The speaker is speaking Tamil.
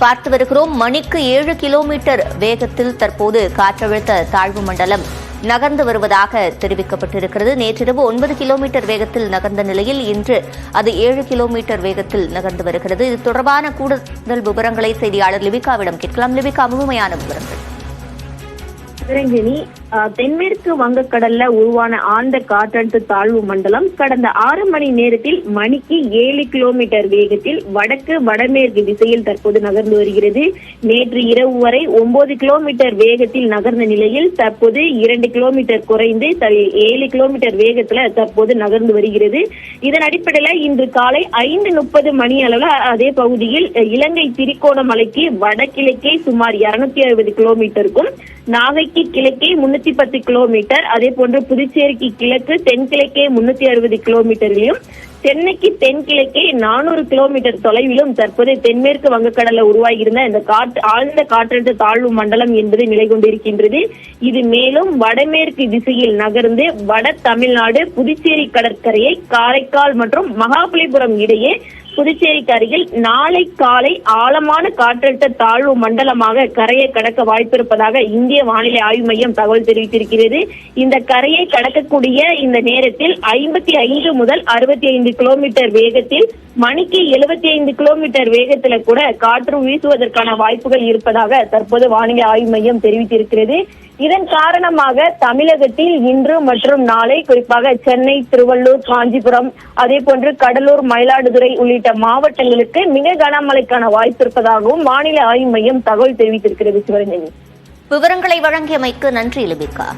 பார்த்து வருகிறோம். மணிக்கு 7 கிலோமீட்டர் வேகத்தில் தற்போது காற்றழுத்த தாழ்வு மண்டலம் நகர்ந்து வருவதாக தெரிவிக்கப்பட்டிருக்கிறது. நேற்றிரவு 9 கிலோமீட்டர் வேகத்தில் நகர்ந்த நிலையில் இன்று அது 7 கிலோமீட்டர் வேகத்தில் நகர்ந்து வருகிறது. இது தொடர்பான கூடுதல் விவரங்களை செய்தியாளர் லிபிகாவிடம் கேட்கலாம். லிபிகா, முழுமையான விவரங்கள். தென்மேற்கு வங்கக்கடல்ல உருவான ஆழ்ந்த காற்றழுத்த தாழ்வு மண்டலம் கடந்த 6 மணி நேரத்தில் மணிக்கு 7 கிலோமீட்டர் வேகத்தில் வடக்கு வடமேற்கு திசையில் தற்போது நகர்ந்து வருகிறது. நேற்று இரவு வரை 9 கிலோமீட்டர் வேகத்தில் நகர்ந்த நிலையில் தற்போது 2 கிலோமீட்டர் குறைந்து 7 கிலோமீட்டர் வேகத்துல தற்போது நகர்ந்து வருகிறது. இதன் அடிப்படையில் இன்று காலை 5:30 மணி அளவில் அதே பகுதியில் இலங்கை திரிகோணமலைக்கு வடகிழக்கே சுமார் 260 கிலோமீட்டருக்கும், நாகைக்கு கிழக்கே 310 கிலோமீட்டர், அதே போன்று புதுச்சேரிக்கு கிழக்கு தென்கிழக்கே 360 கிலோமீட்டரிலும், சென்னைக்கு தென்கிழக்கே 400 கிலோமீட்டர் தொலைவிலும் தற்போது தென்மேற்கு வங்கக்கடல உருவாகியிருந்த இந்த ஆழ்ந்த காற்றழுத்த தாழ்வு மண்டலம் என்பது நிலை கொண்டிருக்கின்றது. இது மேலும் வடமேற்கு திசையில் நகர்ந்து வட தமிழ்நாடு புதுச்சேரி கடற்கரையை காரைக்கால் மற்றும் மகாபலிபுரம் இடையே புதுச்சேரிக்கு அருகில் நாளை காலை ஆழமான காற்றழுத்த தாழ்வு மண்டலமாக கரையை கடக்க வாய்ப்பிருப்பதாக இந்திய வானிலை ஆய்வு மையம் தகவல் தெரிவித்திருக்கிறது. இந்த கரையை கடக்கக்கூடிய இந்த நேரத்தில் 55 முதல் 65 கிலோமீட்டர் வேகத்தில் மணிக்கு 75 கிலோமீட்டர் வேகத்துல கூட காற்று வீசுவதற்கான வாய்ப்புகள் இருப்பதாக தற்போது வானிலை ஆய்வு மையம் தெரிவித்திருக்கிறது. இதன் காரணமாக தமிழகத்தில் இன்று மற்றும் நாளை குறிப்பாக சென்னை, திருவள்ளூர், காஞ்சிபுரம், அதே போன்று கடலூர், மயிலாடுதுறை உள்ளிட்ட மாவட்டங்களுக்கு மிக கனமழைக்கான வாய்ப்பு இருப்பதாகவும் வானிலை ஆய்வு மையம் தகவல் தெரிவித்திருக்கிறது. சிவரஞ்சனி, விவரங்களை வழங்கியமைக்கு நன்றி லிபிகா.